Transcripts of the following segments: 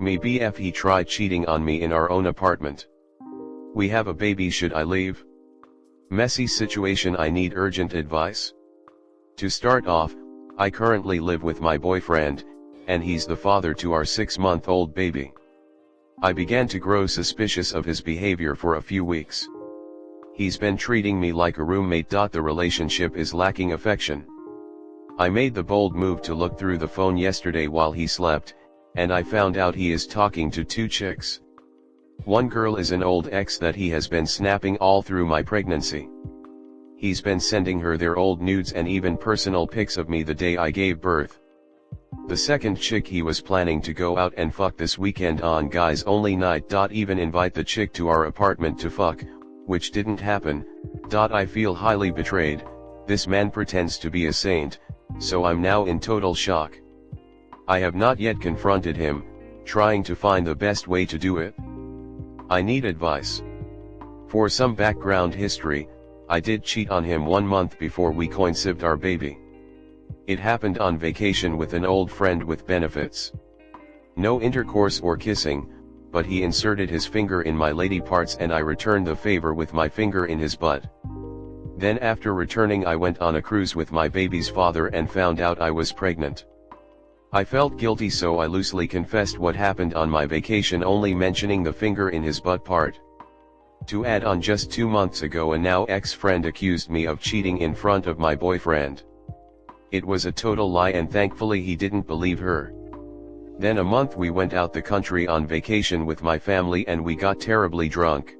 Me BF, he tried cheating on me in our own apartment. We have a baby, should I leave? Messy situation, I need urgent advice. To start off, I currently live with my boyfriend, and he's the father to our 6-month-old baby. I began to grow suspicious of his behavior for a few weeks. He's been treating me like a roommate. The relationship is lacking affection. I made the bold move to look through the phone yesterday while he slept, and I found out he is talking to 2 chicks. One girl is an old ex that he has been snapping all through my pregnancy. He's been sending her their old nudes and even personal pics of me the day I gave birth. The second chick he was planning to go out and fuck this weekend on guys only night. Even invite the chick to our apartment to fuck, which didn't happen. I feel highly betrayed. This man pretends to be a saint, so I'm now in total shock. I have not yet confronted him, trying to find the best way to do it. I need advice. For some background history, I did cheat on him 1 month before we conceived our baby. It happened on vacation with an old friend with benefits. No intercourse or kissing, but he inserted his finger in my lady parts and I returned the favor with my finger in his butt. Then after returning, I went on a cruise with my baby's father and found out I was pregnant. I felt guilty, so I loosely confessed what happened on my vacation, only mentioning the finger in his butt part. To add on, just 2 months ago a now ex-friend accused me of cheating in front of my boyfriend. It was a total lie and thankfully he didn't believe her. Then a month we went out the country on vacation with my family and we got terribly drunk.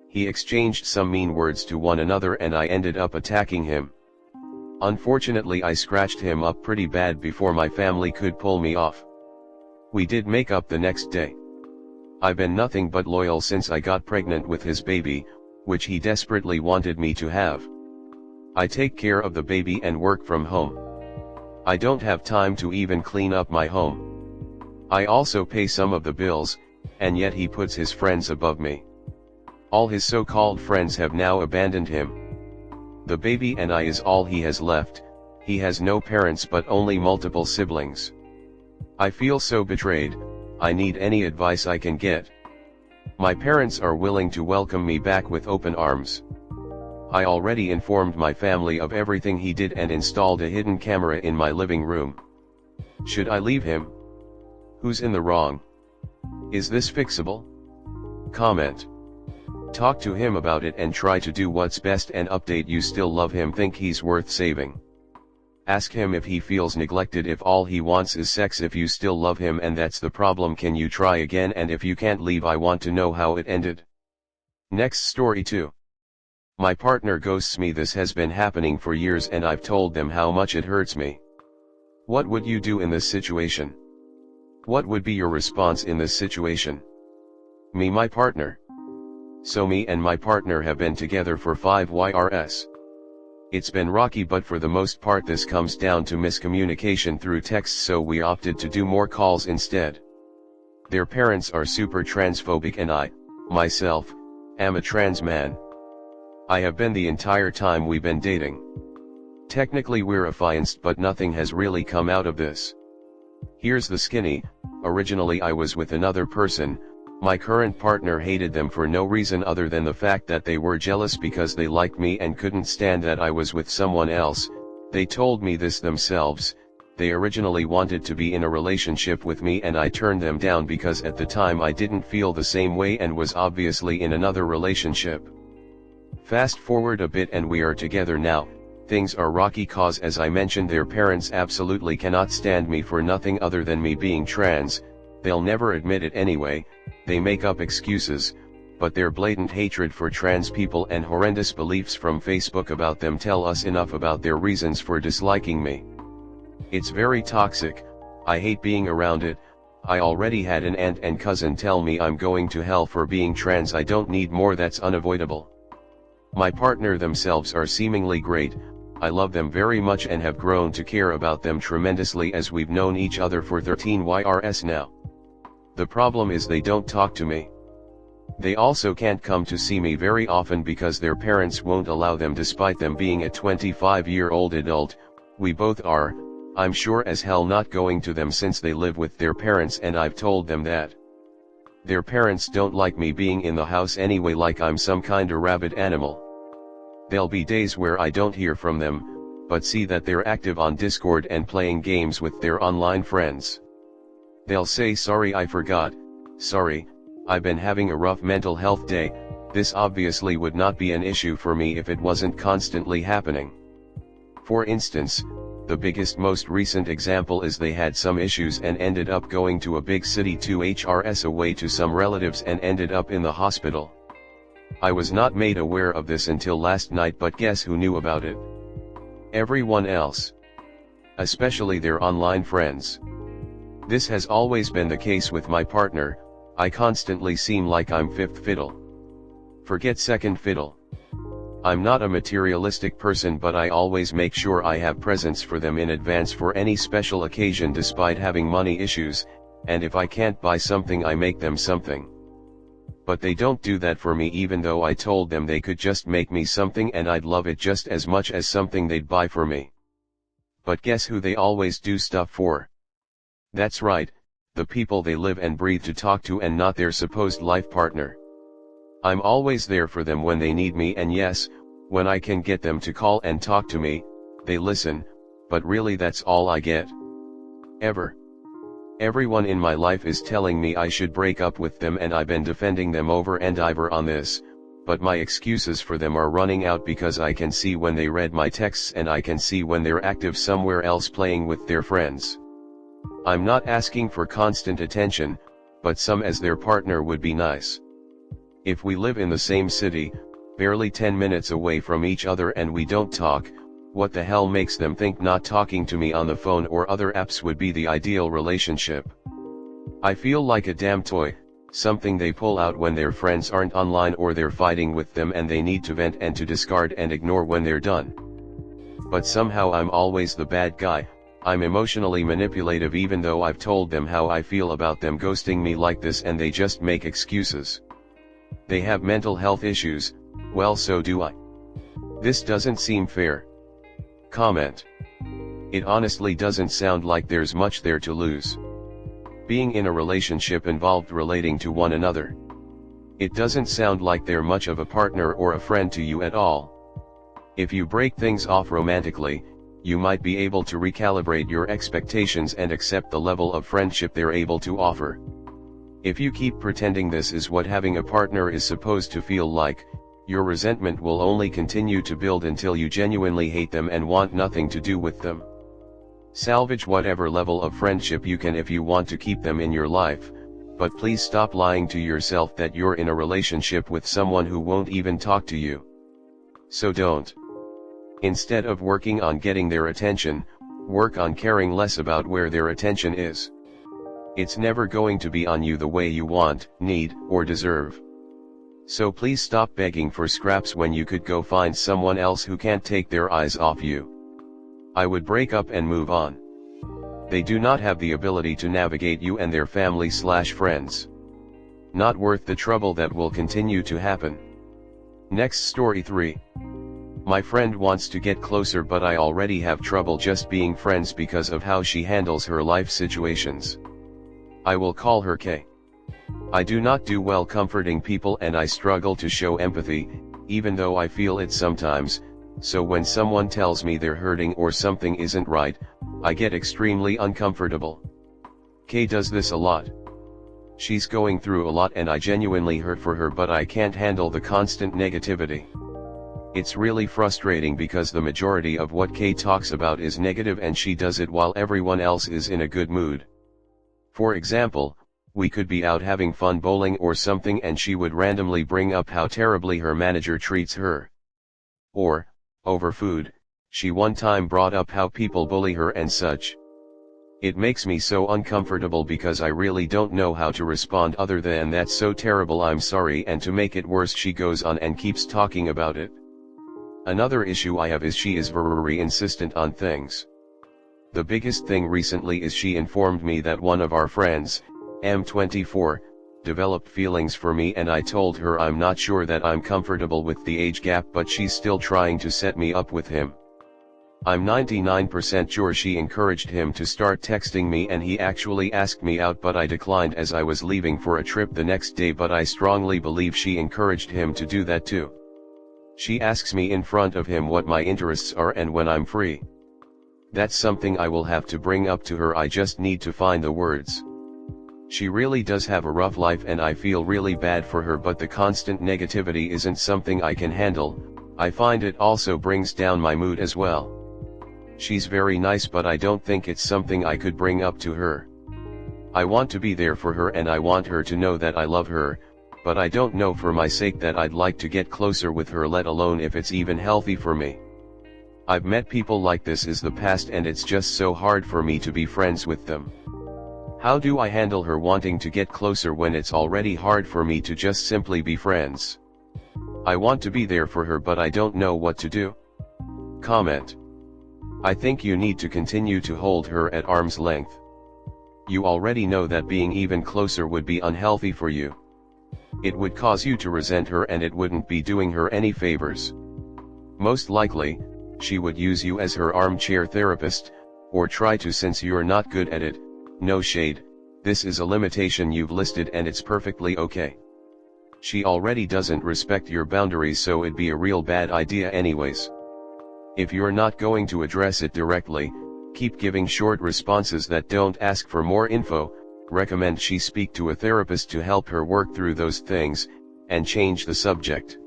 He exchanged some mean words to one another and I ended up attacking him. Unfortunately I scratched him up pretty bad before my family could pull me off. We did make up the next day. I've been nothing but loyal since I got pregnant with his baby, which he desperately wanted me to have. I take care of the baby and work from home. I don't have time to even clean up my home. I also pay some of the bills, and yet he puts his friends above me. All his so-called friends have now abandoned him. The baby and I is all he has left. He has no parents but only multiple siblings. I feel so betrayed. I need any advice I can get. My parents are willing to welcome me back with open arms. I already informed my family of everything he did and installed a hidden camera in my living room. Should I leave him? Who's in the wrong? Is this fixable? Comment. Talk to him about it and try to do what's best and update. You still love him, think he's worth saving. Ask him if he feels neglected, if all he wants is sex. If you still love him and that's the problem, can you try again? And if you can't leave, I want to know how it ended. Next story 2. My partner ghosts me. This has been happening for years and I've told them how much it hurts me. What would you do in this situation? What would be your response in this situation? Me, my partner. So me and my partner have been together for 5 years. It's been rocky, but for the most part this comes down to miscommunication through text, so we opted to do more calls instead. Their parents are super transphobic and I, myself, am a trans man. I have been the entire time we've been dating. Technically we're affianced, but nothing has really come out of this. Here's the skinny. Originally I was with another person. My current partner hated them for no reason other than the fact that they were jealous because they liked me and couldn't stand that I was with someone else. They told me this themselves. They originally wanted to be in a relationship with me and I turned them down because at the time I didn't feel the same way and was obviously in another relationship. Fast forward a bit and we are together now. Things are rocky cause, as I mentioned, their parents absolutely cannot stand me for nothing other than me being trans. They'll never admit it anyway. They make up excuses, but their blatant hatred for trans people and horrendous beliefs from Facebook about them tell us enough about their reasons for disliking me. It's very toxic. I hate being around it. I already had an aunt and cousin tell me I'm going to hell for being trans. I don't need more, that's unavoidable. My partner themselves are seemingly great. I love them very much and have grown to care about them tremendously as we've known each other for 13 years now. The problem is they don't talk to me. They also can't come to see me very often because their parents won't allow them, despite them being a 25-year-old adult. We both are, I'm sure as hell not going to them since they live with their parents and I've told them that. Their parents don't like me being in the house anyway, like I'm some kinda rabid animal. There'll be days where I don't hear from them, but see that they're active on Discord and playing games with their online friends. They'll say sorry I forgot, sorry, I've been having a rough mental health day. This obviously would not be an issue for me if it wasn't constantly happening. For instance, the biggest most recent example is they had some issues and ended up going to a big city 2 hours away to some relatives and ended up in the hospital. I was not made aware of this until last night, but guess who knew about it? Everyone else. Especially their online friends. This has always been the case with my partner. I constantly seem like I'm fifth fiddle. Forget second fiddle. I'm not a materialistic person, but I always make sure I have presents for them in advance for any special occasion despite having money issues, and if I can't buy something I make them something. But they don't do that for me, even though I told them they could just make me something and I'd love it just as much as something they'd buy for me. But guess who they always do stuff for? That's right, the people they live and breathe to talk to and not their supposed life partner. I'm always there for them when they need me, and yes, when I can get them to call and talk to me, they listen, but really that's all I get. Ever. Everyone in my life is telling me I should break up with them, and I've been defending them over and over on this, but my excuses for them are running out because I can see when they read my texts and I can see when they're active somewhere else playing with their friends. I'm not asking for constant attention, but some as their partner would be nice. If we live in the same city, barely 10 minutes away from each other, and we don't talk, what the hell makes them think not talking to me on the phone or other apps would be the ideal relationship? I feel like a damn toy, something they pull out when their friends aren't online or they're fighting with them and they need to vent and to discard and ignore when they're done. But somehow I'm always the bad guy. I'm emotionally manipulative even though I've told them how I feel about them ghosting me like this, and they just make excuses. They have mental health issues, well so do I. This doesn't seem fair. Comment. It honestly doesn't sound like there's much there to lose. Being in a relationship involved relating to one another. It doesn't sound like they're much of a partner or a friend to you at all. If you break things off romantically, you might be able to recalibrate your expectations and accept the level of friendship they're able to offer. If you keep pretending this is what having a partner is supposed to feel like, your resentment will only continue to build until you genuinely hate them and want nothing to do with them. Salvage whatever level of friendship you can if you want to keep them in your life, but please stop lying to yourself that you're in a relationship with someone who won't even talk to you. So don't. Instead of working on getting their attention, work on caring less about where their attention is. It's never going to be on you the way you want, need, or deserve. So please stop begging for scraps when you could go find someone else who can't take their eyes off you. I would break up and move on. They do not have the ability to navigate you and their family/friends. Not worth the trouble that will continue to happen. Next story 3. My friend wants to get closer, but I already have trouble just being friends because of how she handles her life situations. I will call her K. I do not do well comforting people and I struggle to show empathy, even though I feel it sometimes, so when someone tells me they're hurting or something isn't right, I get extremely uncomfortable. K does this a lot. She's going through a lot and I genuinely hurt for her, but I can't handle the constant negativity. It's really frustrating because the majority of what K talks about is negative and she does it while everyone else is in a good mood. For example, we could be out having fun bowling or something and she would randomly bring up how terribly her manager treats her. Or, over food, she one time brought up how people bully her and such. It makes me so uncomfortable because I really don't know how to respond other than "that's so terrible, I'm sorry," and to make it worse she goes on and keeps talking about it. Another issue I have is she is very insistent on things. The biggest thing recently is she informed me that one of our friends, M24, developed feelings for me, and I told her I'm not sure that I'm comfortable with the age gap, but she's still trying to set me up with him. I'm 99% sure she encouraged him to start texting me, and he actually asked me out, but I declined as I was leaving for a trip the next day, but I strongly believe she encouraged him to do that too. She asks me in front of him what my interests are and when I'm free. That's something I will have to bring up to her, I just need to find the words. She really does have a rough life and I feel really bad for her, but the constant negativity isn't something I can handle. I find it also brings down my mood as well. She's very nice, but I don't think it's something I could bring up to her. I want to be there for her and I want her to know that I love her, but I don't know for my sake that I'd like to get closer with her, let alone if it's even healthy for me. I've met people like this in the past and it's just so hard for me to be friends with them. How do I handle her wanting to get closer when it's already hard for me to just simply be friends? I want to be there for her, but I don't know what to do. Comment. I think you need to continue to hold her at arm's length. You already know that being even closer would be unhealthy for you. It would cause you to resent her and it wouldn't be doing her any favors. Most likely, she would use you as her armchair therapist, or try to, since you're not good at it. No shade, this is a limitation you've listed and it's perfectly okay. She already doesn't respect your boundaries, so it'd be a real bad idea anyways. If you're not going to address it directly, keep giving short responses that don't ask for more info. Recommend she speak to a therapist to help her work through those things, and change the subject.